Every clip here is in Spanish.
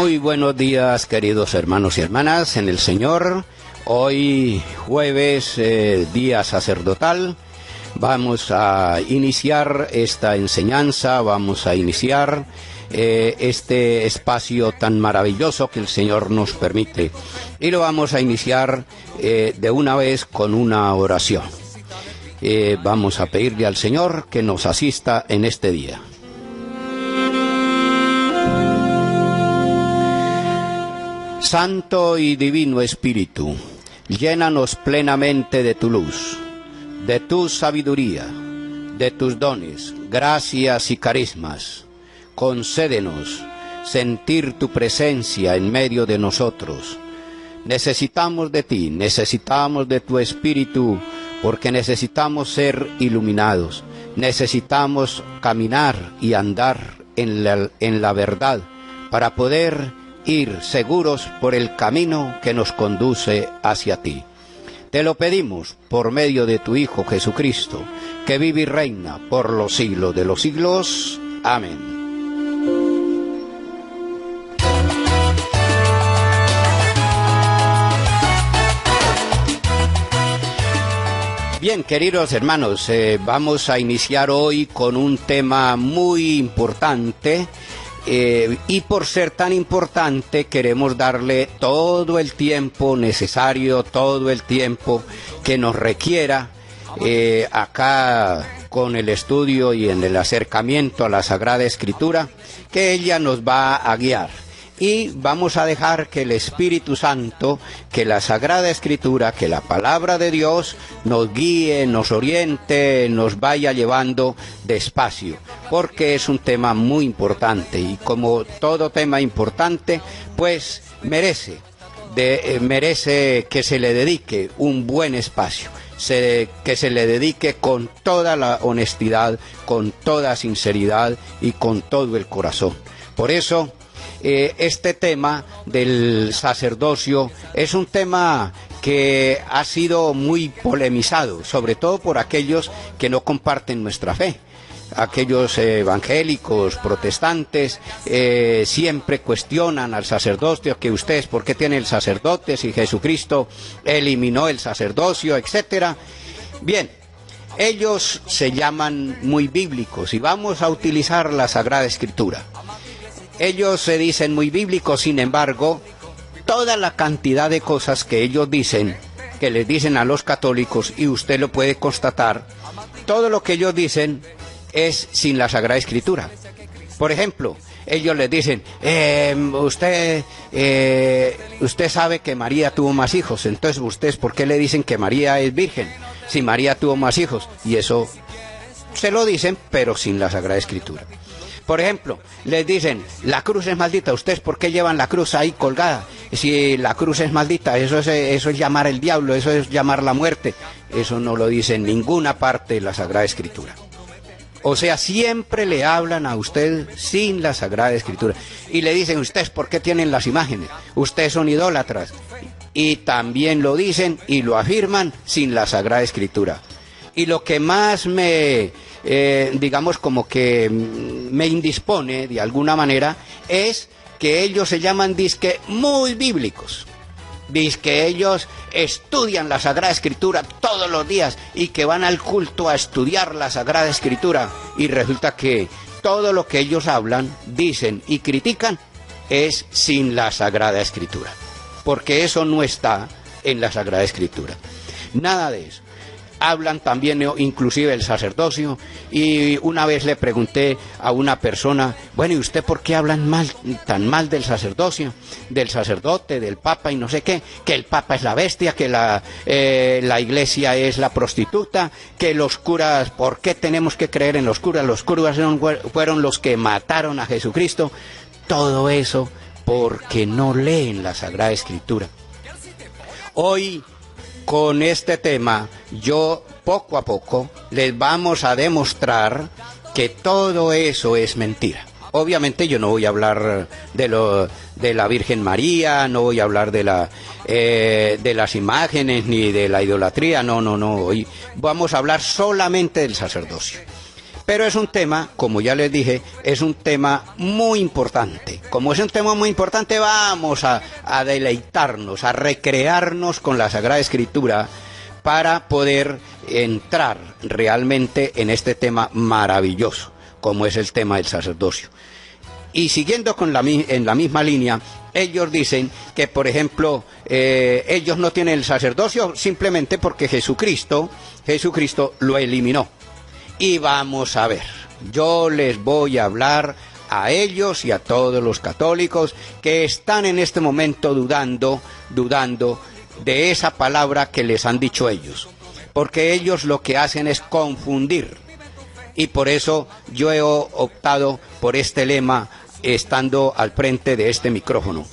Muy buenos días, queridos hermanos y hermanas en el Señor. Hoy jueves, día sacerdotal, vamos a iniciar esta enseñanza, vamos a iniciar este espacio tan maravilloso que el Señor nos permite. Y lo vamos a iniciar de una vez con una oración. Vamos a pedirle al Señor que nos asista en este día. Santo y Divino Espíritu, llénanos plenamente de tu luz, de tu sabiduría, de tus dones, gracias y carismas. Concédenos sentir tu presencia en medio de nosotros. Necesitamos de ti, necesitamos de tu Espíritu, porque necesitamos ser iluminados, necesitamos caminar y andar en la verdad para poder ir seguros por el camino que nos conduce hacia ti. Te lo pedimos por medio de tu Hijo Jesucristo, que vive y reina por los siglos de los siglos. Amén. Bien, queridos hermanos, vamos a iniciar hoy con un tema muy importante. Y por ser tan importante queremos darle todo el tiempo necesario, todo el tiempo que nos requiera acá con el estudio y en el acercamiento a la Sagrada Escritura, que ella nos va a guiar. Y vamos a dejar que el Espíritu Santo, que la Sagrada Escritura, que la Palabra de Dios nos guíe, nos oriente, nos vaya llevando despacio, porque es un tema muy importante y como todo tema importante, pues merece que se le dedique un buen espacio, que se le dedique con toda la honestidad, con toda sinceridad y con todo el corazón. Por eso, este tema del sacerdocio es un tema que ha sido muy polemizado, sobre todo por aquellos que no comparten nuestra fe. Aquellos evangélicos, protestantes, siempre cuestionan al sacerdocio, que ustedes, ¿por qué tienen el sacerdote si Jesucristo eliminó el sacerdocio, etcétera? Bien, ellos se llaman muy bíblicos y vamos a utilizar la Sagrada Escritura. Ellos se dicen muy bíblicos, sin embargo, toda la cantidad de cosas que ellos dicen, que les dicen a los católicos, y usted lo puede constatar, todo lo que ellos dicen es sin la Sagrada Escritura. Por ejemplo, ellos les dicen, usted sabe que María tuvo más hijos, entonces ustedes, ¿por qué le dicen que María es virgen? Si María tuvo más hijos, y eso se lo dicen, pero sin la Sagrada Escritura. Por ejemplo, les dicen, la cruz es maldita, ¿ustedes por qué llevan la cruz ahí colgada? Si la cruz es maldita, eso es llamar el diablo, eso es llamar la muerte. Eso no lo dice en ninguna parte de la Sagrada Escritura. O sea, siempre le hablan a usted sin la Sagrada Escritura. Y le dicen, ¿ustedes por qué tienen las imágenes? Ustedes son idólatras. Y también lo dicen y lo afirman sin la Sagrada Escritura. Y lo que más digamos como que me indispone de alguna manera es que ellos se llaman disque muy bíblicos, disque ellos estudian la Sagrada Escritura todos los días y que van al culto a estudiar la Sagrada Escritura, y resulta que todo lo que ellos hablan, dicen y critican es sin la Sagrada Escritura, porque eso no está en la Sagrada Escritura, nada de eso. Hablan también inclusive del sacerdocio, y una vez le pregunté a una persona, bueno, ¿y usted por qué hablan tan mal del sacerdocio, del sacerdote, del papa y no sé qué? Que el papa es la bestia, que la iglesia es la prostituta, que los curas, ¿por qué tenemos que creer en los curas? Los curas fueron los que mataron a Jesucristo. Todo eso porque no leen la Sagrada Escritura. Hoy, con este tema, yo poco a poco les vamos a demostrar que todo eso es mentira. Obviamente yo no voy a hablar de la Virgen María, no voy a hablar de las imágenes ni de la idolatría, no. Hoy vamos a hablar solamente del sacerdocio. Pero es un tema, como ya les dije, es un tema muy importante. Como es un tema muy importante, vamos a deleitarnos, a recrearnos con la Sagrada Escritura para poder entrar realmente en este tema maravilloso, como es el tema del sacerdocio. Y siguiendo en la misma línea, ellos dicen que, por ejemplo, ellos no tienen el sacerdocio simplemente porque Jesucristo lo eliminó. Y vamos a ver, yo les voy a hablar a ellos y a todos los católicos que están en este momento dudando de esa palabra que les han dicho ellos, porque ellos lo que hacen es confundir. Y por eso yo he optado por este lema estando al frente de este micrófono: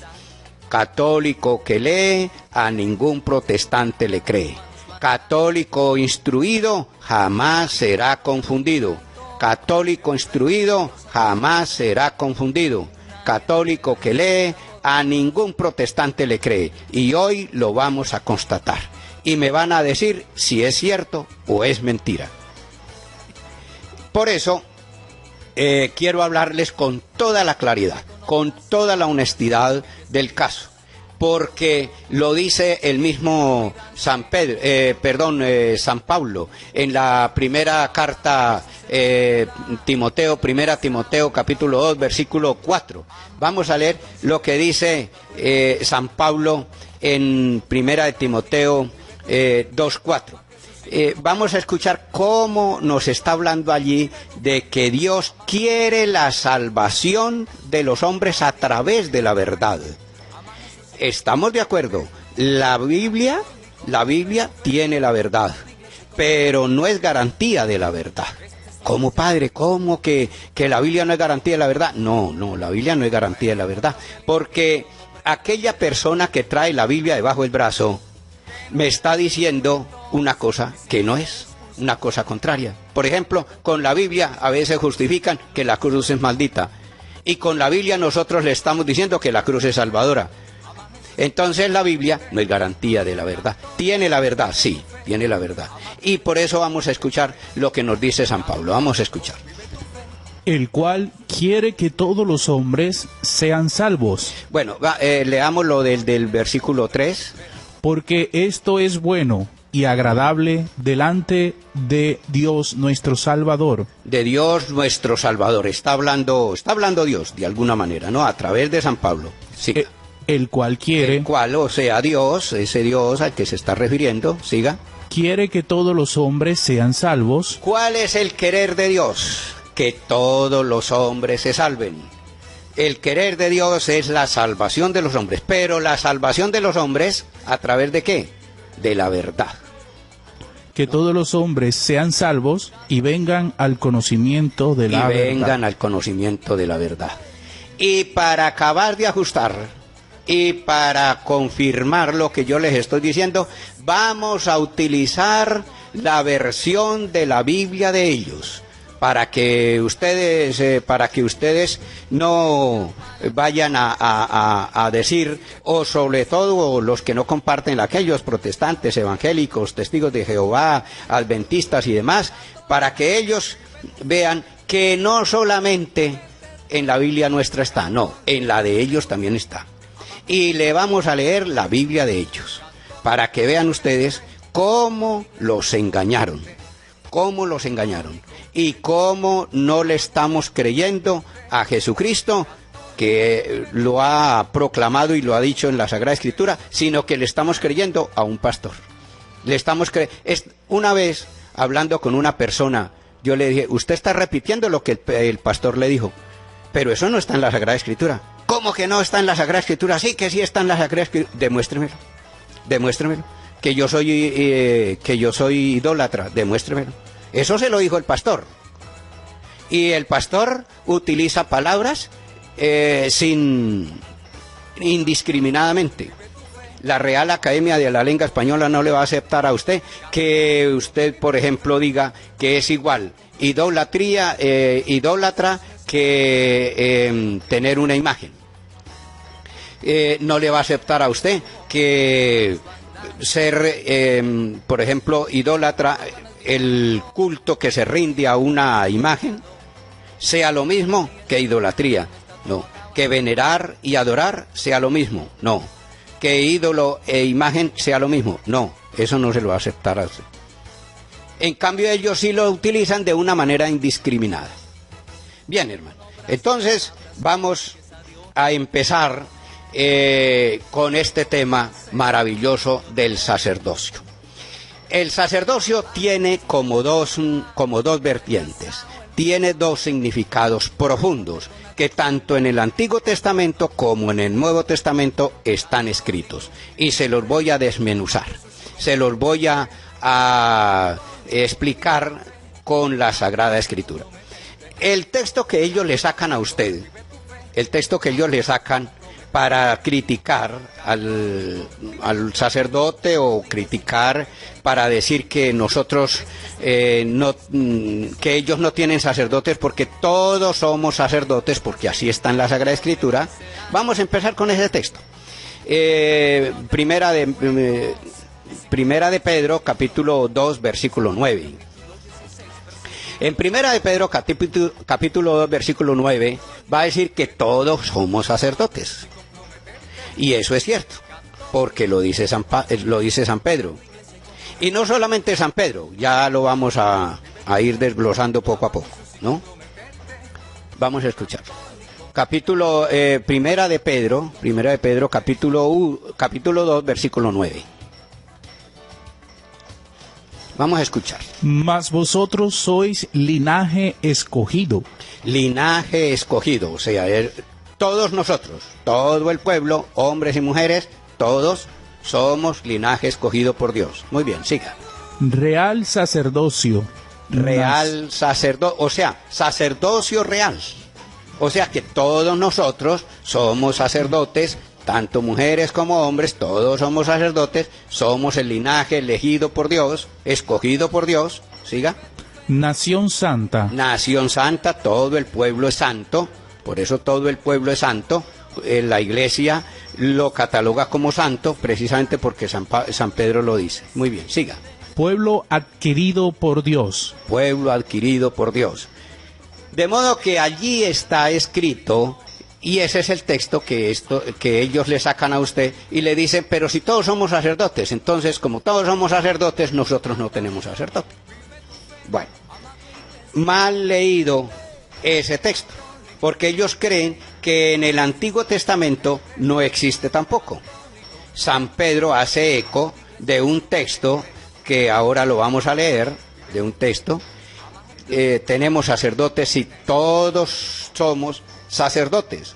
católico que lee, a ningún protestante le cree. Católico instruido jamás será confundido. Católico instruido jamás será confundido. Católico que lee, a ningún protestante le cree. Y hoy lo vamos a constatar. Y me van a decir si es cierto o es mentira. Por eso quiero hablarles con toda la claridad, con toda la honestidad del caso, porque lo dice el mismo San Pablo en la primera carta primera Timoteo capítulo 2 versículo 4. Vamos a leer lo que dice San Pablo en primera de Timoteo 2:4. Vamos a escuchar cómo nos está hablando allí de que Dios quiere la salvación de los hombres a través de la verdad. ¿Estamos de acuerdo? La Biblia tiene la verdad, pero no es garantía de la verdad. ¿Cómo, padre? ¿Cómo que la Biblia no es garantía de la verdad? No, la Biblia no es garantía de la verdad, porque aquella persona que trae la Biblia debajo del brazo me está diciendo una cosa que no es, una cosa contraria. Por ejemplo, con la Biblia a veces justifican que la cruz es maldita, y con la Biblia nosotros le estamos diciendo que la cruz es salvadora. Entonces la Biblia no es garantía de la verdad. ¿Tiene la verdad? Sí, tiene la verdad. Y por eso vamos a escuchar lo que nos dice San Pablo. Vamos a escuchar. El cual quiere que todos los hombres sean salvos. Bueno, leamos lo del versículo 3. Porque esto es bueno y agradable delante de Dios nuestro Salvador. De Dios nuestro Salvador. Está hablando Dios de alguna manera, ¿no? A través de San Pablo. Sí. El cual quiere. El cual, o sea, Dios, ese Dios al que se está refiriendo. Siga. Quiere que todos los hombres sean salvos. ¿Cuál es el querer de Dios? Que todos los hombres se salven. El querer de Dios es la salvación de los hombres, pero la salvación de los hombres, ¿a través de qué? De la verdad. Que todos los hombres sean salvos y vengan al conocimiento de la verdad. Y vengan al conocimiento de la verdad. Y para acabar de ajustar, y para confirmar lo que yo les estoy diciendo, vamos a utilizar la versión de la Biblia de ellos. Para que ustedes no vayan a decir, o sobre todo los que no comparten, aquellos protestantes, evangélicos, testigos de Jehová, adventistas y demás, para que ellos vean que no solamente en la Biblia nuestra está, no, en la de ellos también está. Y le vamos a leer la Biblia de ellos, para que vean ustedes cómo los engañaron. Y cómo no le estamos creyendo a Jesucristo, que lo ha proclamado y lo ha dicho en la Sagrada Escritura, sino que le estamos creyendo a un pastor. Una vez, hablando con una persona, yo le dije, usted está repitiendo lo que el pastor le dijo, pero eso no está en la Sagrada Escritura. ¿Cómo que no está en la Sagrada Escritura? Sí, que sí está en la Sagrada Escritura. Demuéstremelo. Que yo soy idólatra, demuéstremelo. Eso se lo dijo el pastor. Y el pastor utiliza palabras indiscriminadamente. La Real Academia de la Lengua Española no le va a aceptar a usted que usted, por ejemplo, diga que es igual idólatra que tener una imagen. No le va a aceptar a usted que ser, por ejemplo, idólatra el culto que se rinde a una imagen sea lo mismo que idolatría. No. Que venerar y adorar sea lo mismo. No. Que ídolo e imagen sea lo mismo. No. Eso no se lo va a aceptar así. En cambio, ellos sí lo utilizan de una manera indiscriminada. Bien, hermano. Entonces, vamos a empezar con este tema maravilloso del sacerdocio. El sacerdocio tiene como dos vertientes, tiene dos significados profundos que tanto en el Antiguo Testamento como en el Nuevo Testamento están escritos, y se los voy a desmenuzar, se los voy a explicar con la Sagrada Escritura. El texto que ellos le sacan a usted, el texto que ellos le sacan para criticar al sacerdote, o criticar para decir que nosotros que ellos no tienen sacerdotes, porque todos somos sacerdotes, porque así está en la Sagrada Escritura. Vamos a empezar con ese texto. Primera de Pedro, capítulo 2, versículo 9. En Primera de Pedro, capítulo 2, versículo 9, va a decir que todos somos sacerdotes. Y eso es cierto, porque lo dice San Pedro. Y no solamente San Pedro, ya lo vamos a ir desglosando poco a poco, ¿no? Vamos a escuchar. Primera de Pedro, capítulo 2, versículo 9. Vamos a escuchar. Mas vosotros sois linaje escogido. Linaje escogido, o sea, todos nosotros, todo el pueblo, hombres y mujeres, todos somos linaje escogido por Dios. Muy bien, siga. Real sacerdocio. Real sacerdocio, o sea, sacerdocio real. O sea que todos nosotros somos sacerdotes, tanto mujeres como hombres, todos somos sacerdotes, somos el linaje elegido por Dios, escogido por Dios. Siga. Nación santa. Nación santa, todo el pueblo es santo, por eso todo el pueblo es santo. La Iglesia lo cataloga como santo precisamente porque San Pedro lo dice. Muy bien, siga. Pueblo adquirido por Dios. Pueblo adquirido por Dios. De modo que allí está escrito, y ese es el texto que ellos le sacan a usted y le dicen, pero si todos somos sacerdotes, entonces como todos somos sacerdotes, nosotros no tenemos sacerdote. Bueno, mal leído ese texto, porque ellos creen que en el Antiguo Testamento no existe tampoco. San Pedro hace eco de un texto que ahora lo vamos a leer, de un texto. Tenemos sacerdotes y todos somos sacerdotes.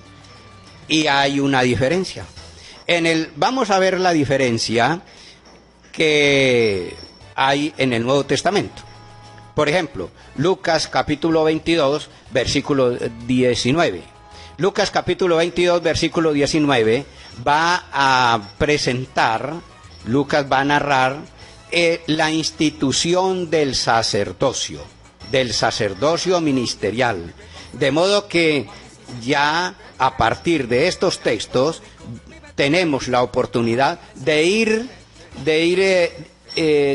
Y hay una diferencia. Vamos a ver la diferencia que hay en el Nuevo Testamento. Por ejemplo, Lucas capítulo 22, versículo 19. Lucas capítulo 22, versículo 19 va a presentar, Lucas va a narrar la institución del sacerdocio ministerial. De modo que ya a partir de estos textos tenemos la oportunidad de ir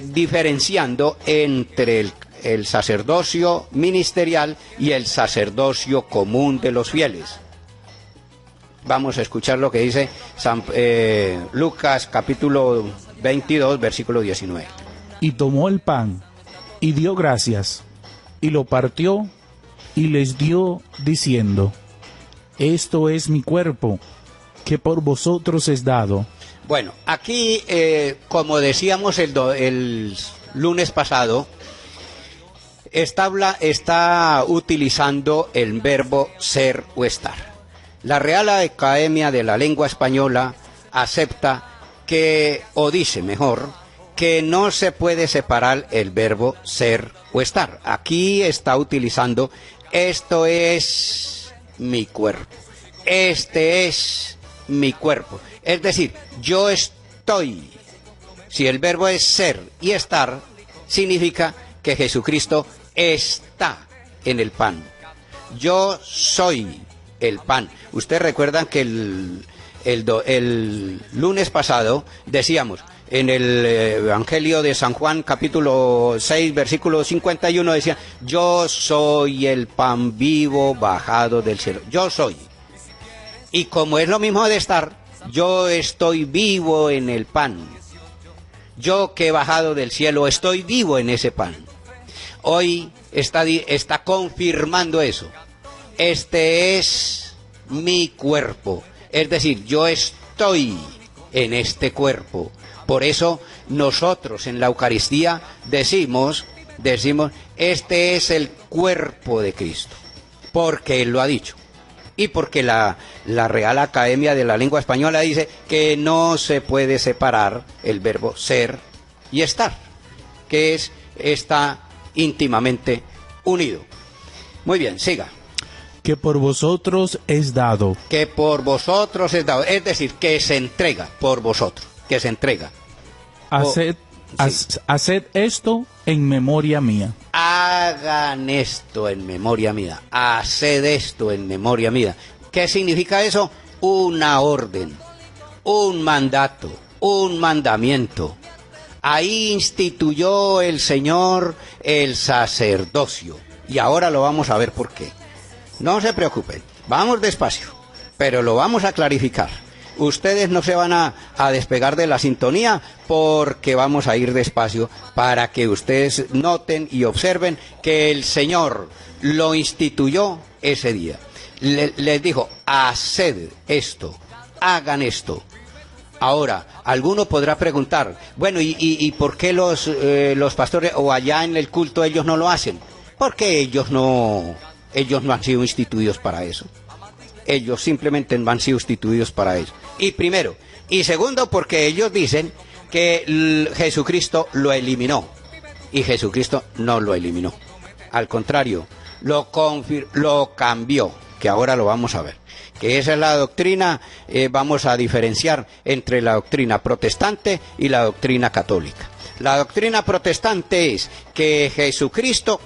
diferenciando entre el sacerdocio ministerial y el sacerdocio común de los fieles. Vamos a escuchar lo que dice Lucas capítulo 22, versículo 19. Y tomó el pan, y dio gracias, y lo partió, y les dio, diciendo: esto es mi cuerpo, que por vosotros es dado. Bueno, aquí, como decíamos el lunes pasado, está utilizando el verbo ser o estar. La Real Academia de la Lengua Española acepta o dice mejor, que no se puede separar el verbo ser o estar. Aquí está utilizando, esto es mi cuerpo, este es mi cuerpo. Es decir, yo estoy. Si el verbo es ser y estar, significa que Jesucristo está en el pan. Yo soy el pan. Ustedes recuerdan que el lunes pasado decíamos en el Evangelio de San Juan, capítulo 6, versículo 51, decía, yo soy el pan vivo bajado del cielo. Yo soy. Y como es lo mismo de estar, yo estoy vivo en el pan. Yo que he bajado del cielo, estoy vivo en ese pan. Hoy está confirmando eso. Este es mi cuerpo. Es decir, yo estoy en este cuerpo. Por eso nosotros en la Eucaristía decimos, este es el cuerpo de Cristo. Porque Él lo ha dicho. Y porque la Real Academia de la Lengua Española dice que no se puede separar el verbo ser y estar, que está íntimamente unido. Muy bien, siga. Que por vosotros es dado. Que por vosotros es dado, es decir, que se entrega por vosotros, que se entrega. Haced esto en memoria mía. Hagan esto en memoria mía. Haced esto en memoria mía. ¿Qué significa eso? Una orden, un mandato, un mandamiento. Ahí instituyó el Señor el sacerdocio. Y ahora lo vamos a ver por qué. No se preocupen, vamos despacio, pero lo vamos a clarificar. Ustedes no se van a despegar de la sintonía porque vamos a ir despacio para que ustedes noten y observen que el Señor lo instituyó ese día. Les dijo, haced esto, hagan esto. Ahora, alguno podrá preguntar, bueno, ¿y por qué los pastores o allá en el culto ellos no lo hacen? Porque ellos no han sido instituidos para eso. Ellos simplemente no han sido instituidos para eso. Y primero. Y segundo, porque ellos dicen que Jesucristo lo eliminó. Y Jesucristo no lo eliminó. Al contrario, lo cambió, que ahora lo vamos a ver. Que esa es la doctrina, vamos a diferenciar entre la doctrina protestante y la doctrina católica. La doctrina protestante es que Jesucristo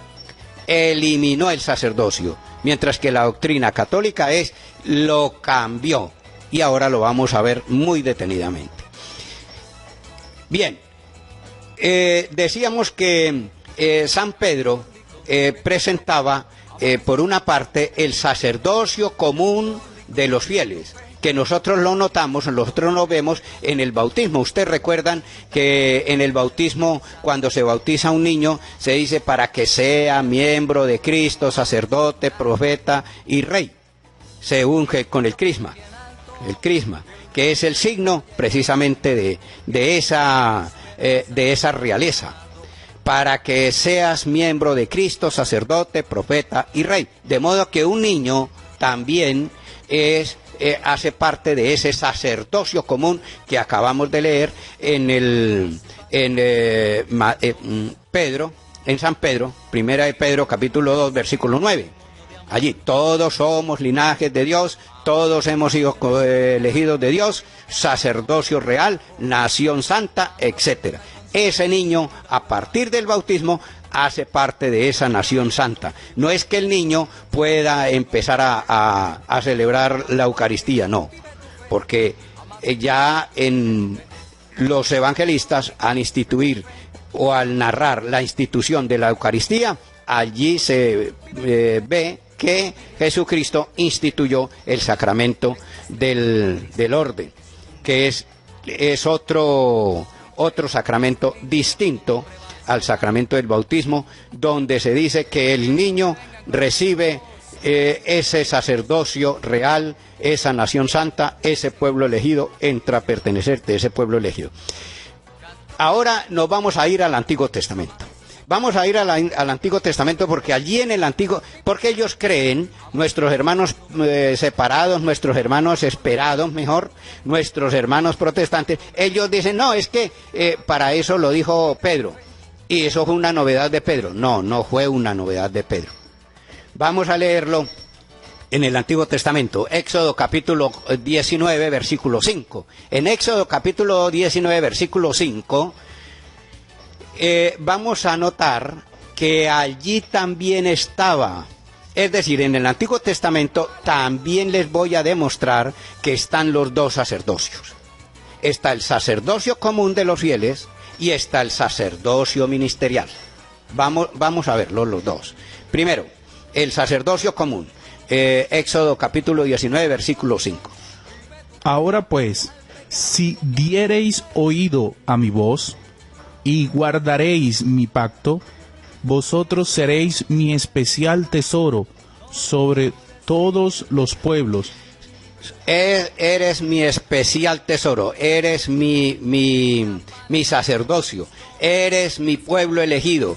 eliminó el sacerdocio, mientras que la doctrina católica lo cambió, y ahora lo vamos a ver muy detenidamente. Bien, decíamos que San Pedro presentaba, por una parte, el sacerdocio común de los fieles, que nosotros lo notamos, nosotros lo vemos en el bautismo. Ustedes recuerdan que en el bautismo, cuando se bautiza a un niño, se dice para que sea miembro de Cristo, sacerdote, profeta y rey. Se unge con el crisma, que es el signo precisamente de esa realeza. Para que seas miembro de Cristo, sacerdote, profeta y rey. De modo que un niño también hace parte de ese sacerdocio común que acabamos de leer en San Pedro, primera de Pedro, capítulo 2, versículo 9. Allí, todos somos linajes de Dios, todos hemos sido elegidos de Dios, sacerdocio real, nación santa, etcétera. Ese niño, a partir del bautismo, hace parte de esa nación santa. No es que el niño pueda empezar a celebrar la Eucaristía, no, porque ya en los evangelistas, al instituir o al narrar la institución de la Eucaristía, allí se ve que Jesucristo instituyó el sacramento del orden, que es otro sacramento distinto al sacramento del bautismo, donde se dice que el niño recibe ese sacerdocio real, esa nación santa, ese pueblo elegido, entra a pertenecer de ese pueblo elegido. Ahora nos vamos a ir al Antiguo Testamento. Vamos a ir al Antiguo Testamento porque allí en el Antiguo, porque ellos creen, nuestros hermanos separados, nuestros hermanos esperados, mejor, nuestros hermanos protestantes, ellos dicen, no, es que para eso lo dijo Pedro, y eso fue una novedad de Pedro. No, no fue una novedad de Pedro. Vamos a leerlo en el Antiguo Testamento, Éxodo capítulo 19, versículo 5. En Éxodo capítulo 19, versículo 5, vamos a notar que allí también estaba, es decir, en el Antiguo Testamento también les voy a demostrar que están los dos sacerdocios. está el sacerdocio común de los fieles y está el sacerdocio ministerial. Vamos a verlo los dos. Primero, el sacerdocio común. Éxodo capítulo 19, versículo 5. Ahora pues, si diereis oído a mi voz y guardaréis mi pacto, vosotros seréis mi especial tesoro sobre todos los pueblos. Eres mi especial tesoro, eres mi sacerdocio, eres mi pueblo elegido.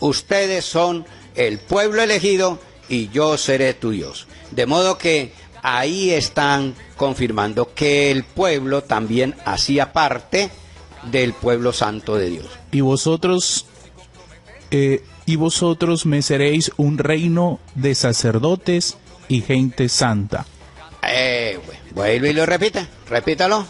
Ustedes son el pueblo elegido y yo seré tu Dios. De modo que ahí están confirmando que el pueblo también hacía parte del pueblo santo de Dios. Y vosotros me seréis un reino de sacerdotes y gente santa. Vuelve y lo repítalo.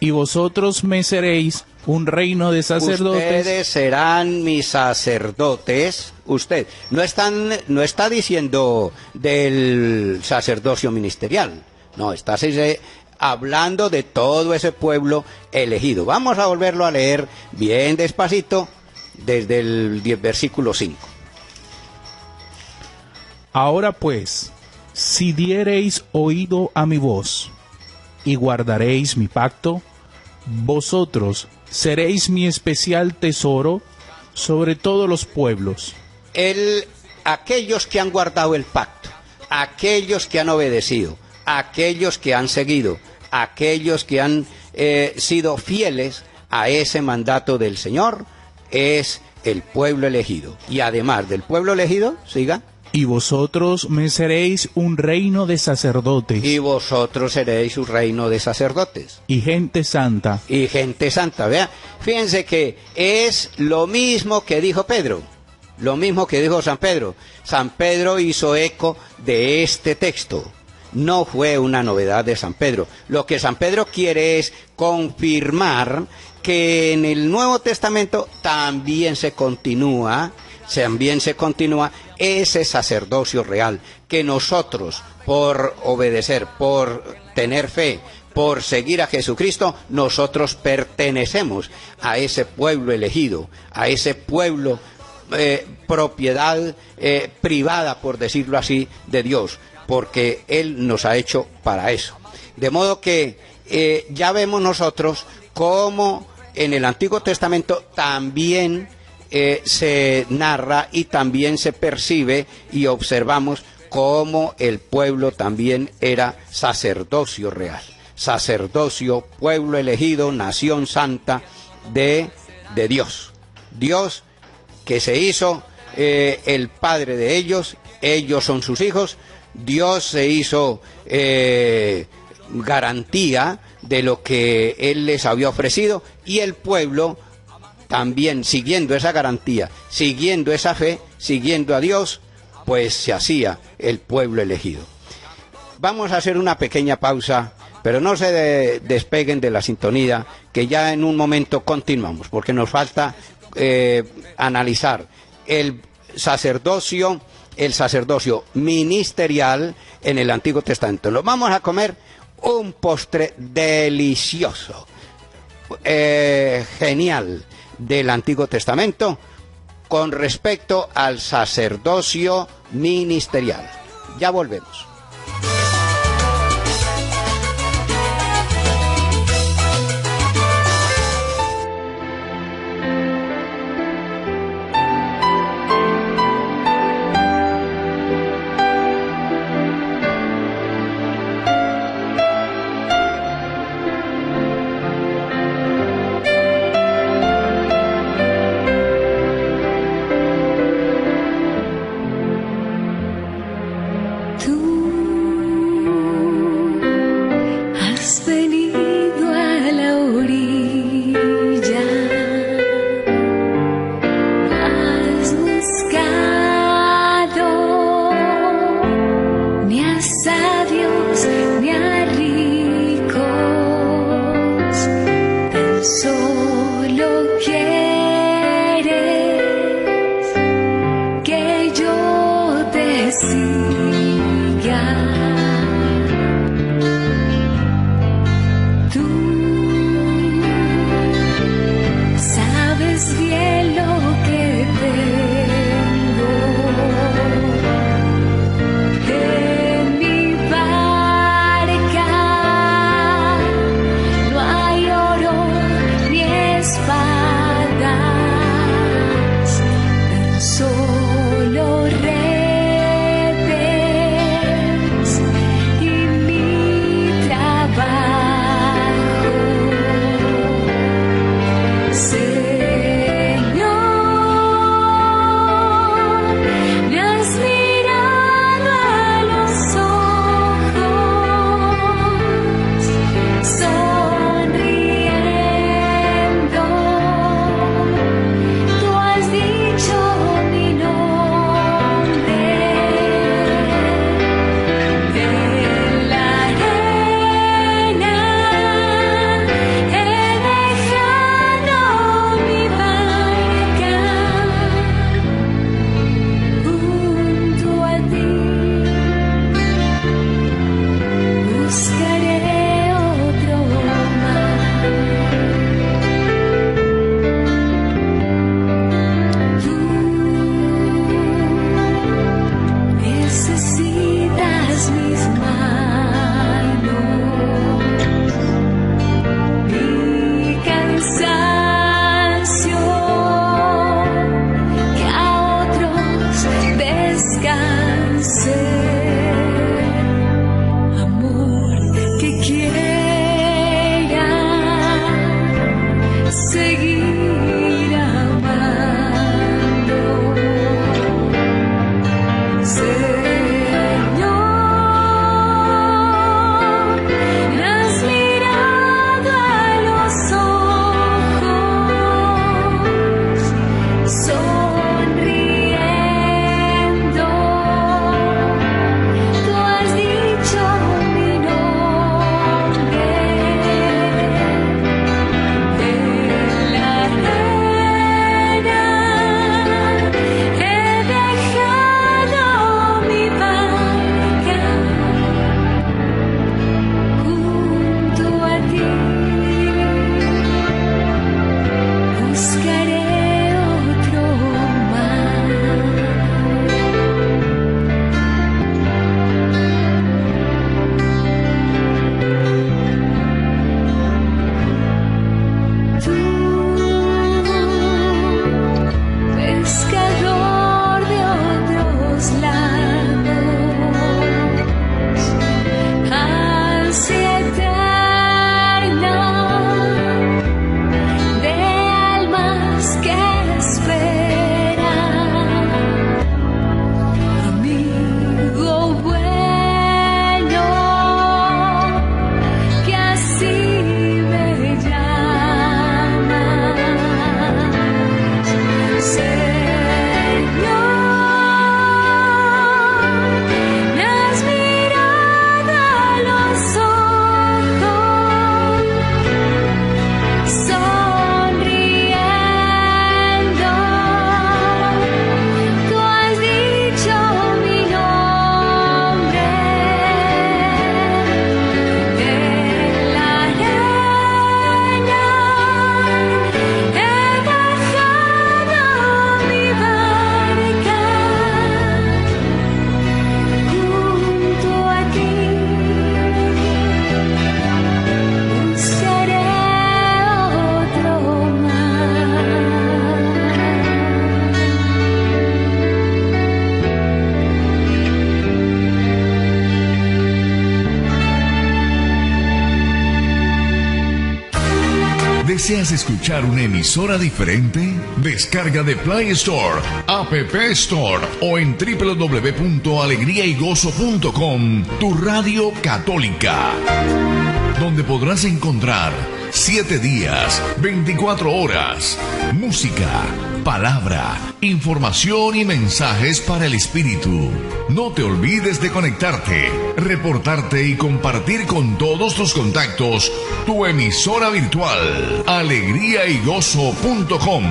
Y vosotros me seréis un reino de sacerdotes. Ustedes serán mis sacerdotes. Usted no está diciendo del sacerdocio ministerial. No, está hablando de todo ese pueblo elegido. Vamos a volverlo a leer bien despacito desde el versículo 5. Ahora pues, si diereis oído a mi voz y guardaréis mi pacto, vosotros seréis mi especial tesoro sobre todos los pueblos. Aquellos que han guardado el pacto, aquellos que han obedecido, aquellos que han seguido, aquellos que han sido fieles a ese mandato del Señor, es el pueblo elegido. Y además del pueblo elegido, siga. Y vosotros me seréis un reino de sacerdotes. Y vosotros seréis un reino de sacerdotes. Y gente santa. Y gente santa, vea. Fíjense que es lo mismo que dijo Pedro. Lo mismo que dijo San Pedro. San Pedro hizo eco de este texto. No fue una novedad de San Pedro. Lo que San Pedro quiere es confirmar que en el Nuevo Testamento también se continúa ese sacerdocio real, que nosotros, por obedecer, por tener fe, por seguir a Jesucristo, nosotros pertenecemos a ese pueblo elegido, a ese pueblo propiedad privada, por decirlo así, de Dios, porque Él nos ha hecho para eso. De modo que ya vemos nosotros cómo en el Antiguo Testamento también se narra y también se percibe y observamos cómo el pueblo también era sacerdocio real, sacerdocio, pueblo elegido, nación santa de Dios. Dios que se hizo el Padre de ellos son sus hijos. Dios se hizo garantía de lo que Él les había ofrecido, y el pueblo también, siguiendo esa garantía, siguiendo esa fe, siguiendo a Dios, pues se hacía el pueblo elegido. Vamos a hacer una pequeña pausa, pero no se despeguen de la sintonía, que ya en un momento continuamos, porque nos falta analizar el sacerdocio ministerial en el Antiguo Testamento. Nos vamos a comer un postre delicioso, genial, del Antiguo Testamento con respecto al sacerdocio ministerial. Ya volvemos. Tú ¿Deseas escuchar una emisora diferente? Descarga de Play Store, App Store o en www.alegriaygozo.com tu radio católica, donde podrás encontrar 7 días, 24 horas, música, palabra, información y mensajes para el espíritu. No te olvides de conectarte, reportarte y compartir con todos tus contactos tu emisora virtual, alegriaygozo.com.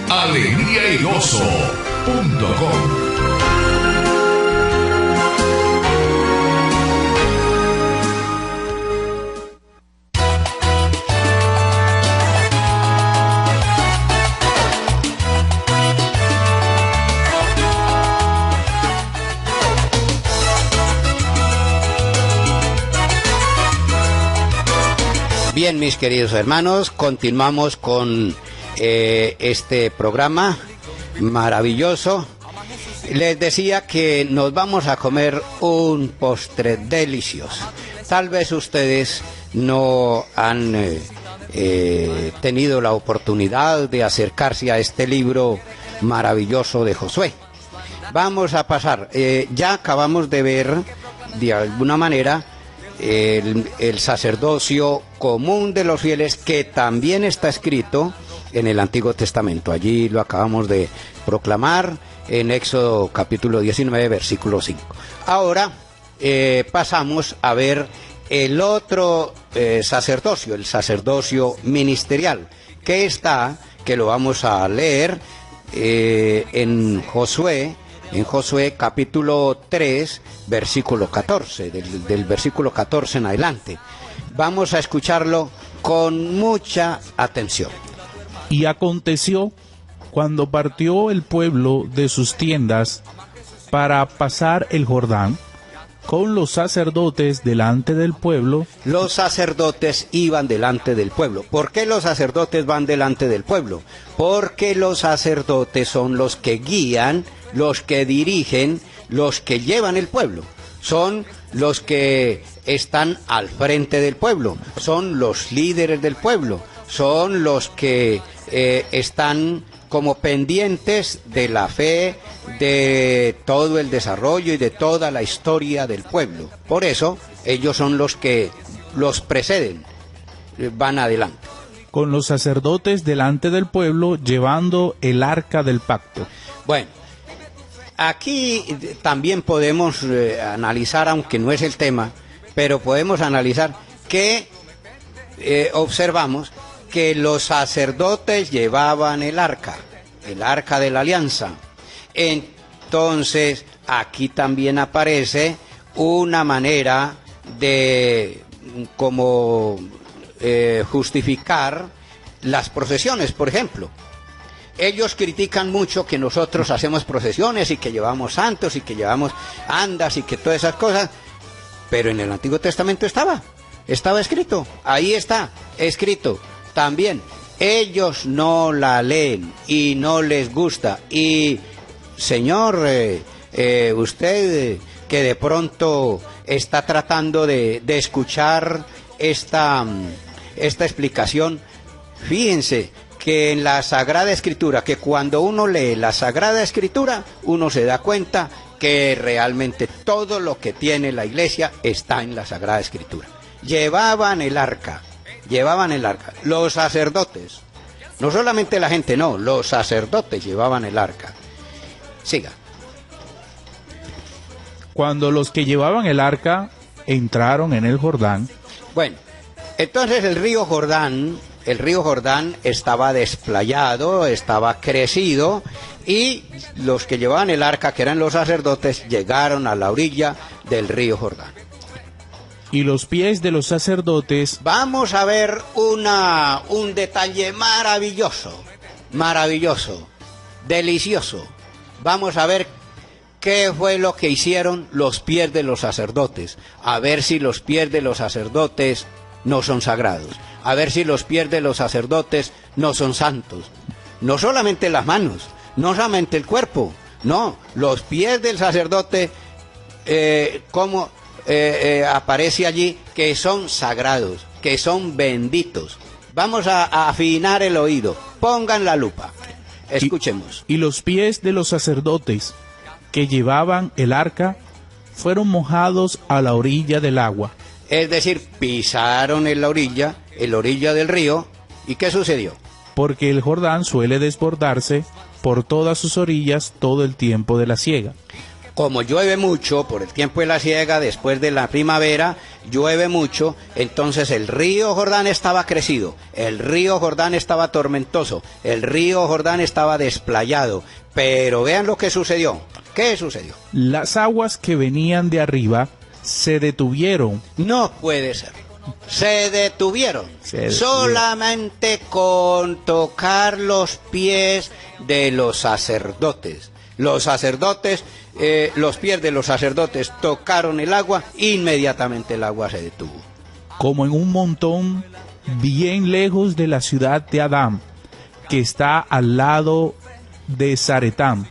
alegriaygozo.com. Bien, mis queridos hermanos, continuamos con este programa maravilloso. Les decía que nos vamos a comer un postre delicioso. Tal vez ustedes no han tenido la oportunidad de acercarse a este libro maravilloso de Josué. Vamos a pasar, ya acabamos de ver de alguna manera el sacerdocio común de los fieles, que también está escrito en el Antiguo Testamento. Allí lo acabamos de proclamar en Éxodo capítulo 19, versículo 5. Ahora pasamos a ver el otro sacerdocio, el sacerdocio ministerial, que lo vamos a leer en Josué capítulo 3, versículo 14, del versículo 14 en adelante. Vamos a escucharlo con mucha atención. Y aconteció, cuando partió el pueblo de sus tiendas para pasar el Jordán, con los sacerdotes delante del pueblo. Los sacerdotes iban delante del pueblo. ¿Por qué los sacerdotes van delante del pueblo? Porque los sacerdotes son los que guían, los que dirigen, los que llevan el pueblo. Son los que están al frente del pueblo, son los líderes del pueblo, son los que están como pendientes de la fe, de todo el desarrollo y de toda la historia del pueblo. Por eso ellos son los que los preceden, van adelante. Con los sacerdotes delante del pueblo, llevando el arca del pacto. Bueno, aquí también podemos analizar, aunque no es el tema, pero podemos analizar que observamos que los sacerdotes llevaban el arca de la alianza. Entonces, aquí también aparece una manera de justificar las procesiones, por ejemplo. Ellos critican mucho que nosotros hacemos procesiones y que llevamos santos y que llevamos andas y que todas esas cosas, pero en el Antiguo Testamento estaba escrito, ahí está escrito también. Ellos no la leen y no les gusta. Y señor, usted que de pronto está tratando de escuchar esta explicación, fíjense que en la Sagrada Escritura, que cuando uno lee la Sagrada Escritura, uno se da cuenta que realmente todo lo que tiene la iglesia está en la Sagrada Escritura. Llevaban el arca, los sacerdotes, no solamente la gente, no, los sacerdotes llevaban el arca. Siga. Cuando los que llevaban el arca entraron en el Jordán. Bueno, entonces el río Jordán estaba desplayado, estaba crecido, y los que llevaban el arca, que eran los sacerdotes, llegaron a la orilla del río Jordán. Y los pies de los sacerdotes. Vamos a ver un detalle maravilloso, delicioso. Vamos a ver qué fue lo que hicieron los pies de los sacerdotes. A ver si los pies de los sacerdotes no son sagrados. A ver si los pies de los sacerdotes no son santos. No solamente las manos, no solamente el cuerpo, no, los pies del sacerdote, aparece allí, que son sagrados, que son benditos. Vamos a afinar el oído. Pongan la lupa. Escuchemos. Y los pies de los sacerdotes que llevaban el arca fueron mojados a la orilla del agua. Es decir, pisaron en la orilla del río. ¿Y qué sucedió? Porque el Jordán suele desbordarse por todas sus orillas todo el tiempo de la siega. Como llueve mucho por el tiempo de la siega, después de la primavera, llueve mucho, entonces el río Jordán estaba crecido, el río Jordán estaba tormentoso, el río Jordán estaba desplayado. Pero vean lo que sucedió. ¿Qué sucedió? Las aguas que venían de arriba se detuvieron. No puede ser. Se detuvieron. Solamente con tocar los pies de los sacerdotes. Los pies de los sacerdotes tocaron el agua, inmediatamente el agua se detuvo. Como en un montón bien lejos de la ciudad de Adán, que está al lado de Zaretán,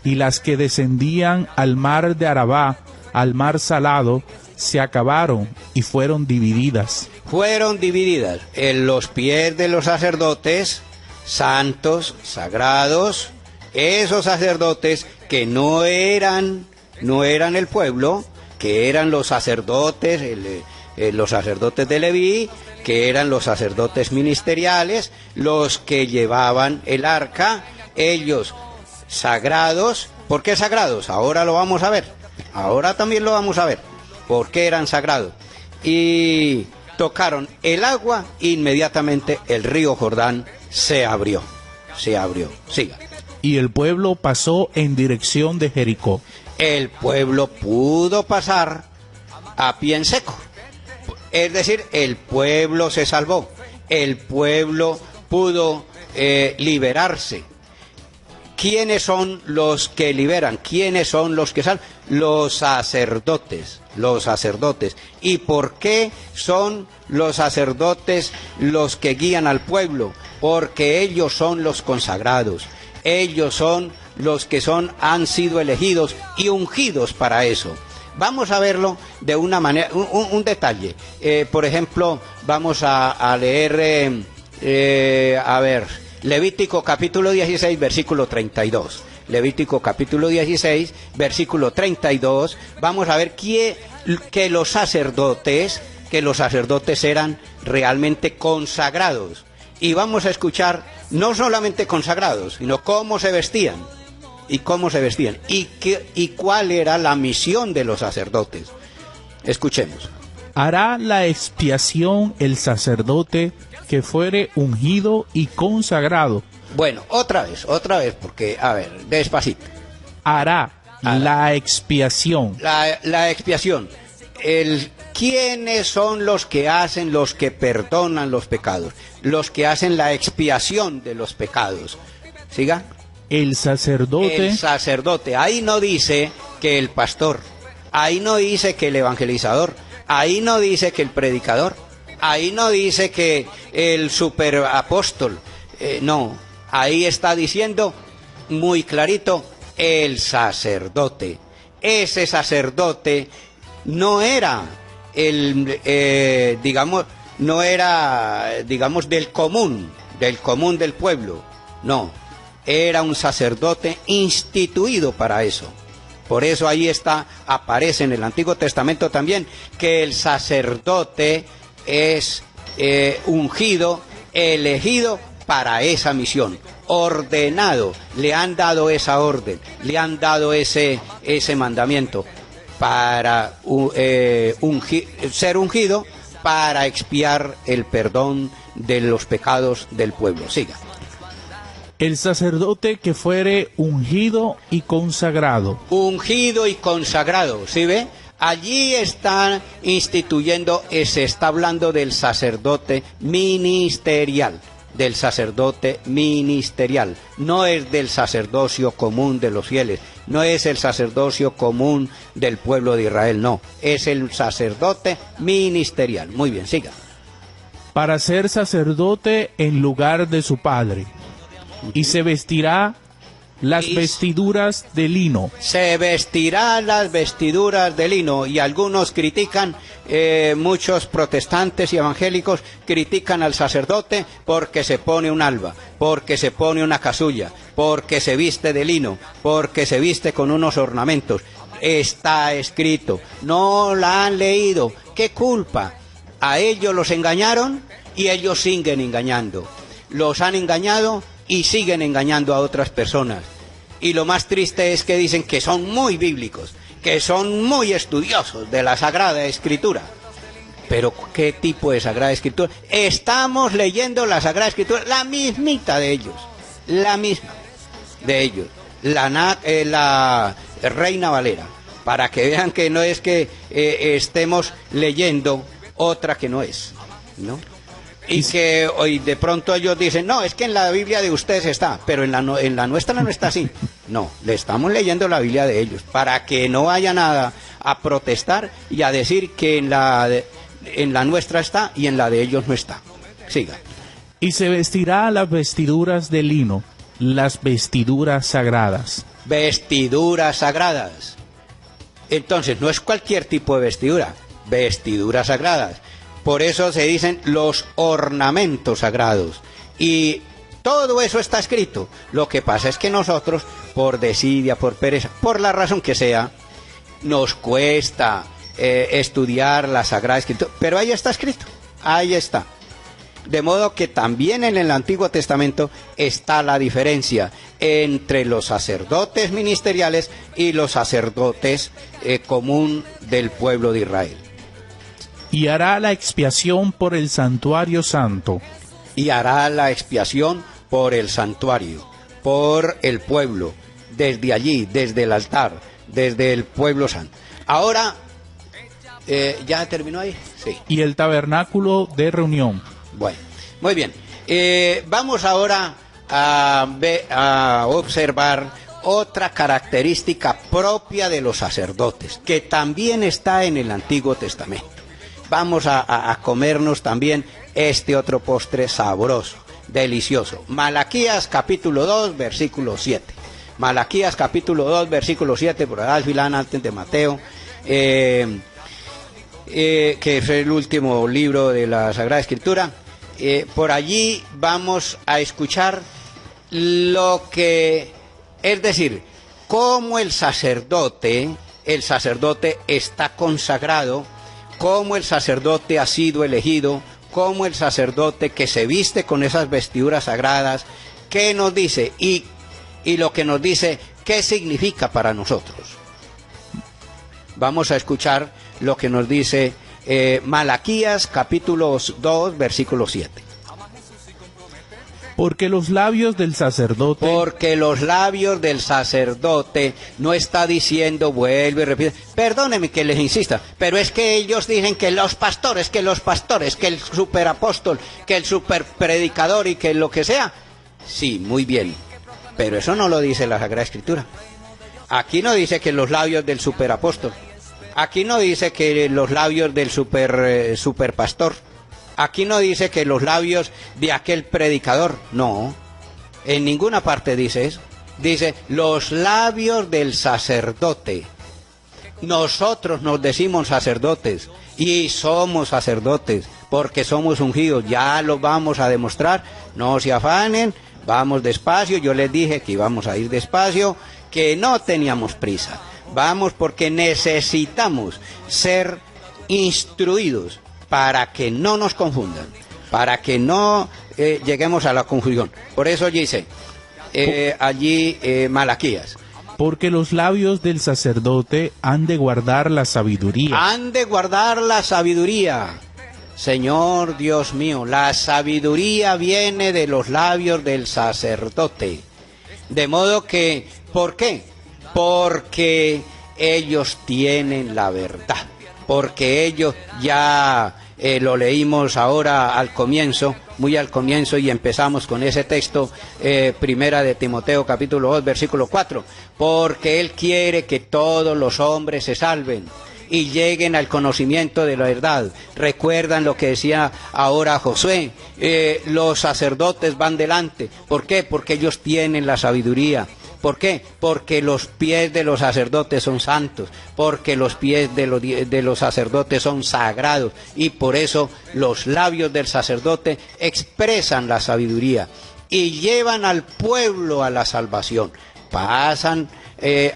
y las que descendían al mar de Arabá, al mar salado, se acabaron y fueron divididas. Fueron divididas en los pies de los sacerdotes santos, sagrados, esos sacerdotes que no eran el pueblo, que eran los sacerdotes, los sacerdotes de Leví, que eran los sacerdotes ministeriales, los que llevaban el arca, ellos sagrados. ¿Por qué sagrados? Ahora lo vamos a ver, ahora también lo vamos a ver, por qué eran sagrados. Y tocaron el agua, inmediatamente el río Jordán se abrió. Siga. Y el pueblo pasó en dirección de Jericó. El pueblo pudo pasar a pie en seco. Es decir, el pueblo se salvó. El pueblo pudo liberarse. ¿Quiénes son los que liberan? ¿Quiénes son los que salvan? Los sacerdotes. ¿Y por qué son los sacerdotes los que guían al pueblo? Porque ellos son los consagrados. Ellos son los que han sido elegidos y ungidos para eso. Vamos a verlo de una manera, un detalle. Por ejemplo, vamos a leer, Levítico capítulo 16, versículo 32. Levítico capítulo 16, versículo 32. Vamos a ver que los sacerdotes eran realmente consagrados. Y vamos a escuchar no solamente consagrados, sino cómo se vestían. Y cuál era la misión de los sacerdotes. Escuchemos. Hará la expiación el sacerdote que fuere ungido y consagrado. Bueno, otra vez, porque, despacito. Hará la expiación. La expiación. ¿Quiénes son los que perdonan los pecados? Los que hacen la expiación de los pecados. ¿Siga? El sacerdote. Ahí no dice que el pastor, ahí no dice que el evangelizador, ahí no dice que el predicador, ahí no dice que el superapóstol, no, ahí está diciendo muy clarito el sacerdote. Ese sacerdote no era del común del pueblo, no. Era un sacerdote instituido para eso. Por eso ahí aparece en el Antiguo Testamento también que el sacerdote es ungido, elegido para esa misión, ordenado, le han dado esa orden, le han dado ese mandamiento para ser ungido para expiar el perdón de los pecados del pueblo. Siga. El sacerdote que fuere ungido y consagrado. Ungido y consagrado, ¿sí ve? Allí están instituyendo, se está hablando del sacerdote ministerial. No es del sacerdocio común de los fieles, no es el sacerdocio común del pueblo de Israel, no. Es el sacerdote ministerial. Muy bien, siga. Para ser sacerdote en lugar de su padre. Y se vestirá las vestiduras de lino. Se vestirá las vestiduras de lino. Y algunos critican, muchos protestantes y evangélicos critican al sacerdote porque se pone un alba, porque se pone una casulla, porque se viste de lino, porque se viste con unos ornamentos. Está escrito, no la han leído. ¿Qué culpa? A ellos los engañaron y ellos siguen engañando. Los han engañado y siguen engañando a otras personas. Y lo más triste es que dicen que son muy bíblicos, que son muy estudiosos de la Sagrada Escritura. Pero ¿qué tipo de Sagrada Escritura? Estamos leyendo la Sagrada Escritura, la mismita de ellos, la misma de ellos, la Reina Valera, para que vean que no es que estemos leyendo otra que no es, ¿no? Y que hoy de pronto ellos dicen, no, es que en la Biblia de ustedes está, pero en la nuestra no está así. No, le estamos leyendo la Biblia de ellos, para que no haya nada a protestar y a decir que en la nuestra está y en la de ellos no está. Siga. Y se vestirá las vestiduras de lino, las vestiduras sagradas. Vestiduras sagradas. Entonces, no es cualquier tipo de vestidura, vestiduras sagradas. Por eso se dicen los ornamentos sagrados. Y todo eso está escrito. Lo que pasa es que nosotros, por desidia, por pereza, por la razón que sea, nos cuesta estudiar la Sagrada Escritura. Pero ahí está escrito, ahí está. De modo que también en el Antiguo Testamento está la diferencia entre los sacerdotes ministeriales y los sacerdotes común del pueblo de Israel. Y hará la expiación por el santuario santo. Y hará la expiación por el santuario, por el pueblo, desde allí, desde el altar, desde el pueblo santo. Ahora, ¿ya terminó ahí? Sí. Y el tabernáculo de reunión. Bueno, muy bien. Vamos ahora a observar otra característica propia de los sacerdotes, que también está en el Antiguo Testamento. Vamos a comernos también este otro postre sabroso, delicioso. Malaquías capítulo 2, versículo 7. Malaquías capítulo 2, versículo 7, por allá al final antes de Mateo, que es el último libro de la Sagrada Escritura. Por allí vamos a escuchar lo que, es decir, cómo el sacerdote está consagrado, cómo el sacerdote ha sido elegido, cómo el sacerdote que se viste con esas vestiduras sagradas, qué nos dice y lo que nos dice, qué significa para nosotros. Vamos a escuchar lo que nos dice Malaquías capítulo 2, versículo 7. Porque los labios del sacerdote... Porque los labios del sacerdote no está diciendo, vuelve y repite, perdóneme que les insista, pero es que ellos dicen que los pastores, que el superapóstol, que el superpredicador y que lo que sea. Sí, muy bien, pero eso no lo dice la Sagrada Escritura. Aquí no dice que los labios del superapóstol, aquí no dice que los labios del superpastor. Aquí no dice que los labios de aquel predicador, no, en ninguna parte dice eso. Dice, los labios del sacerdote. Nosotros nos decimos sacerdotes y somos sacerdotes porque somos ungidos, ya lo vamos a demostrar, no se afanen, vamos despacio, yo les dije que íbamos a ir despacio, que no teníamos prisa, vamos porque necesitamos ser instruidos, para que no nos confundan, para que no lleguemos a la confusión. Por eso dice allí Malaquías. Porque los labios del sacerdote han de guardar la sabiduría. Han de guardar la sabiduría. Señor Dios mío, la sabiduría viene de los labios del sacerdote. De modo que, ¿por qué? Porque ellos tienen la verdad. Porque ellos ya lo leímos ahora al comienzo, muy al comienzo, y empezamos con ese texto, primera de Timoteo capítulo 2, versículo 4, porque Él quiere que todos los hombres se salven y lleguen al conocimiento de la verdad. Recuerdan lo que decía ahora Josué, los sacerdotes van delante. ¿Por qué? Porque ellos tienen la sabiduría. ¿Por qué? Porque los pies de los sacerdotes son santos, porque los pies de los sacerdotes son sagrados, y por eso los labios del sacerdote expresan la sabiduría y llevan al pueblo a la salvación. Pasan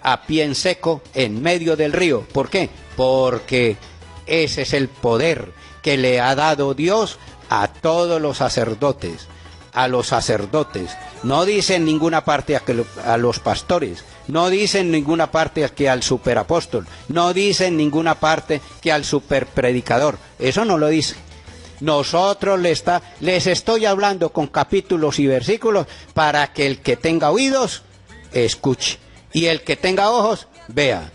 a pie en seco en medio del río. ¿Por qué? Porque ese es el poder que le ha dado Dios a todos los sacerdotes, a los sacerdotes. No dice en ninguna parte a los pastores, no dice en ninguna parte que al superapóstol, no dice en ninguna parte que al superpredicador. Eso no lo dice. Nosotros les estoy hablando con capítulos y versículos para que el que tenga oídos escuche y el que tenga ojos vea.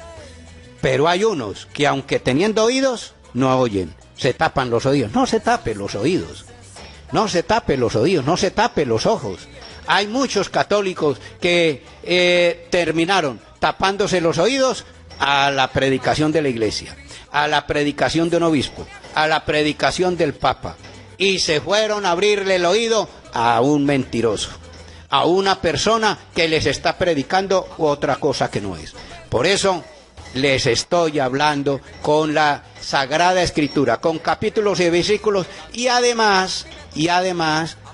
Pero hay unos que aunque teniendo oídos no oyen, se tapan los oídos. No se tape los oídos, no se tape los oídos, no se tape los ojos. Hay muchos católicos que terminaron tapándose los oídos a la predicación de la iglesia, a la predicación de un obispo, a la predicación del Papa, y se fueron a abrirle el oído a un mentiroso, a una persona que les está predicando otra cosa que no es. Por eso les estoy hablando con la Sagrada Escritura, con capítulos y versículos, y además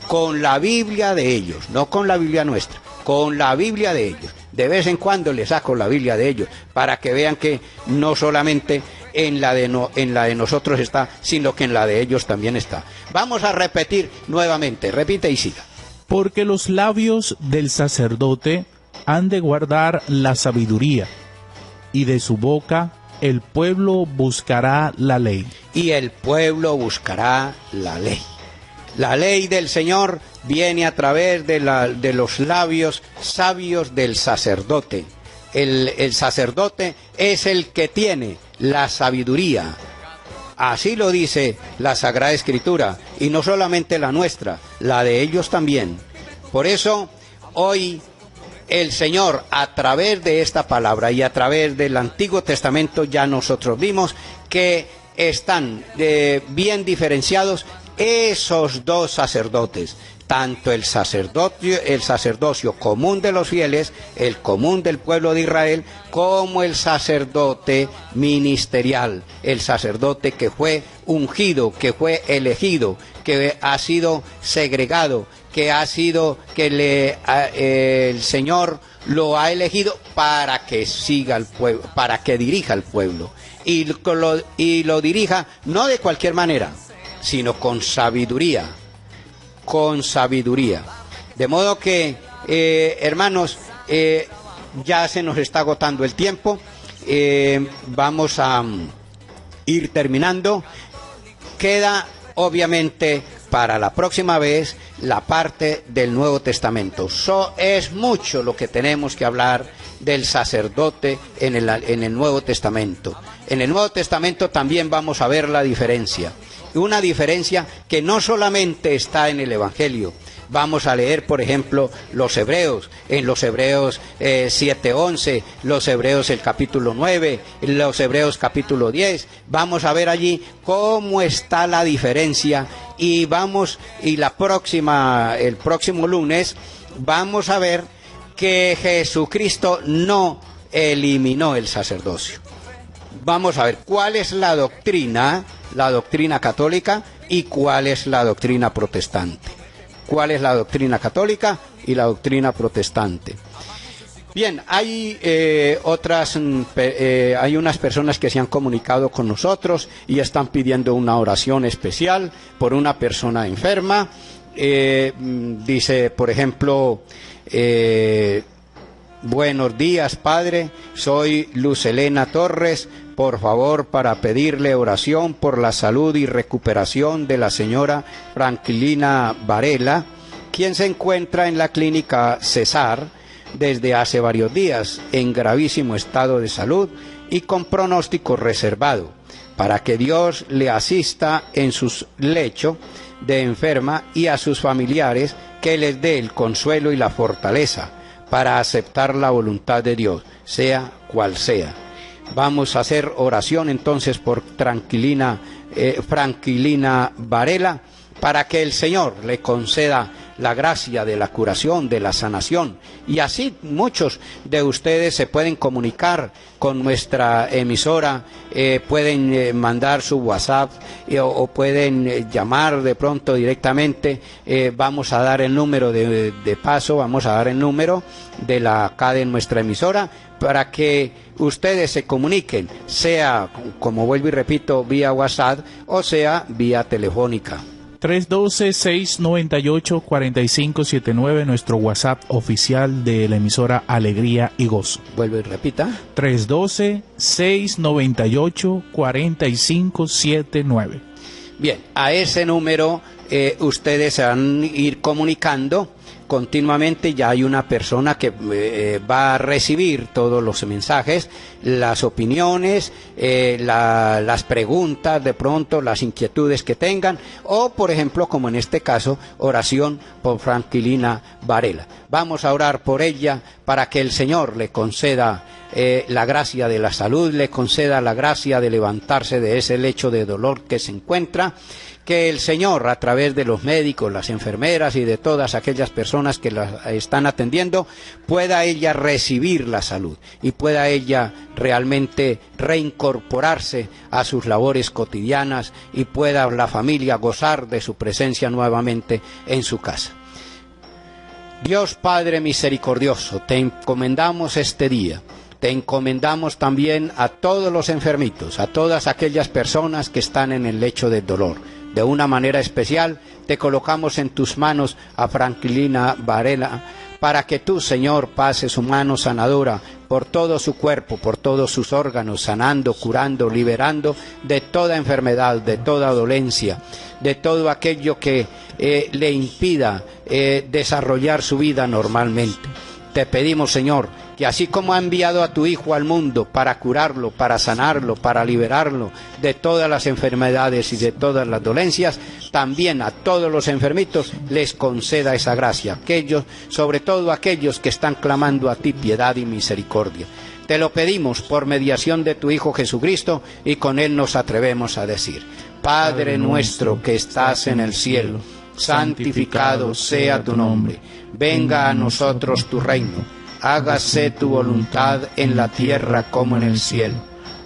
con la Biblia de ellos, no con la Biblia nuestra, con la Biblia de ellos. De vez en cuando les saco la Biblia de ellos, para que vean que no solamente en la de nosotros está, sino que en la de ellos también está. Vamos a repetir nuevamente, repite y siga. Porque los labios del sacerdote han de guardar la sabiduría, y de su boca el pueblo buscará la ley. Y el pueblo buscará la ley. La ley del Señor viene a través de los labios sabios del sacerdote. El sacerdote es el que tiene la sabiduría. Así lo dice la Sagrada Escritura, y no solamente la nuestra, la de ellos también. Por eso, hoy el Señor, a través de esta palabra y a través del Antiguo Testamento, ya nosotros vimos que están bien diferenciados esos dos sacerdotes, tanto el sacerdocio común de los fieles, el común del pueblo de Israel, como el sacerdote ministerial, el sacerdote que fue ungido, que fue elegido, que ha sido segregado, el Señor lo ha elegido para que siga al pueblo, para que dirija al pueblo, y lo dirija no de cualquier manera, sino con sabiduría. De modo que, hermanos, ya se nos está agotando el tiempo, vamos a ir terminando. Queda, obviamente, para la próxima vez, la parte del Nuevo Testamento. Es mucho lo que tenemos que hablar del sacerdote en el Nuevo Testamento. En el Nuevo Testamento también vamos a ver la diferencia. Una diferencia que no solamente está en el Evangelio. Vamos a leer, por ejemplo, los Hebreos, en los Hebreos 7:11, los Hebreos el capítulo 9, los Hebreos capítulo 10. Vamos a ver allí cómo está la diferencia, y el próximo lunes vamos a ver que Jesucristo no eliminó el sacerdocio. Vamos a ver cuál es la doctrina católica y cuál es la doctrina protestante. ¿Cuál es la doctrina católica y la doctrina protestante? Bien, hay unas personas que se han comunicado con nosotros y están pidiendo una oración especial por una persona enferma. Dice, por ejemplo, buenos días, padre, soy Luz Elena Torres. Por favor, para pedirle oración por la salud y recuperación de la señora Franklina Varela, quien se encuentra en la clínica Cesar desde hace varios días, en gravísimo estado de salud y con pronóstico reservado, para que Dios le asista en su lecho de enferma, y a sus familiares que les dé el consuelo y la fortaleza para aceptar la voluntad de Dios, sea cual sea. Vamos a hacer oración entonces por Franklina Varela, para que el Señor le conceda la gracia de la curación, de la sanación. Y así muchos de ustedes se pueden comunicar con nuestra emisora, pueden mandar su WhatsApp o pueden llamar de pronto directamente. Vamos a dar el número de paso, vamos a dar el número de acá de nuestra emisora para que ustedes se comuniquen, sea, como vuelvo y repito, vía WhatsApp o sea vía telefónica. 312-698-4579, nuestro WhatsApp oficial de la emisora Alegría y Gozo. Vuelvo y repita. 312-698-4579. Bien, a ese número ustedes se van a ir comunicando continuamente. Ya hay una persona que va a recibir todos los mensajes, las opiniones, las preguntas, de pronto las inquietudes que tengan, o por ejemplo, como en este caso, oración por Franklina Varela. Vamos a orar por ella para que el Señor le conceda la gracia de la salud, le conceda la gracia de levantarse de ese lecho de dolor que se encuentra. Que el Señor, a través de los médicos, las enfermeras y de todas aquellas personas que la están atendiendo, pueda ella recibir la salud y pueda ella realmente reincorporarse a sus labores cotidianas y pueda la familia gozar de su presencia nuevamente en su casa. Dios Padre misericordioso, te encomendamos este día. Te encomendamos también a todos los enfermitos, a todas aquellas personas que están en el lecho del dolor. De una manera especial, te colocamos en tus manos a Franklina Varela, para que tú, Señor, pases su mano sanadora por todo su cuerpo, por todos sus órganos, sanando, curando, liberando de toda enfermedad, de toda dolencia, de todo aquello que le impida desarrollar su vida normalmente. Te pedimos, Señor, que así como ha enviado a tu Hijo al mundo para curarlo, para sanarlo, para liberarlo de todas las enfermedades y de todas las dolencias, también a todos los enfermitos les conceda esa gracia, aquellos, sobre todo aquellos que están clamando a ti piedad y misericordia. Te lo pedimos por mediación de tu Hijo Jesucristo, y con él nos atrevemos a decir: Padre nuestro que estás en el cielo, santificado sea tu nombre, venga a nosotros tu reino. Hágase tu voluntad en la tierra como en el cielo.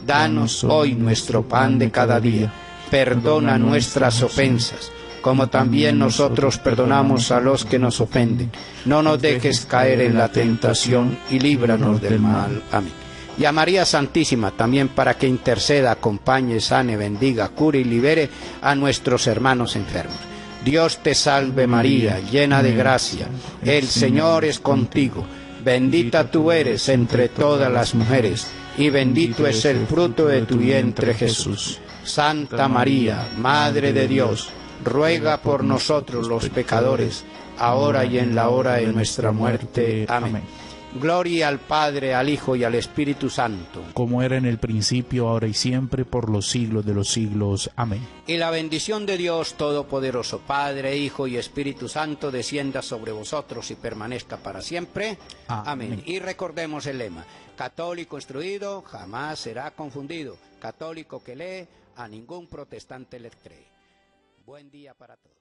Danos hoy nuestro pan de cada día. Perdona nuestras ofensas, como también nosotros perdonamos a los que nos ofenden. No nos dejes caer en la tentación y líbranos del mal. Amén. Y a María Santísima también, para que interceda, acompañe, sane, bendiga, cure y libere a nuestros hermanos enfermos. Dios te salve María, llena de gracia. El Señor es contigo. Bendita tú eres entre todas las mujeres, y bendito es el fruto de tu vientre, Jesús. Santa María, Madre de Dios, ruega por nosotros los pecadores, ahora y en la hora de nuestra muerte. Amén. Gloria al Padre, al Hijo y al Espíritu Santo, como era en el principio, ahora y siempre, por los siglos de los siglos. Amén. Y la bendición de Dios Todopoderoso, Padre, Hijo y Espíritu Santo, descienda sobre vosotros y permanezca para siempre. Amén. Y recordemos el lema: católico instruido jamás será confundido. Católico que lee, a ningún protestante le cree. Buen día para todos.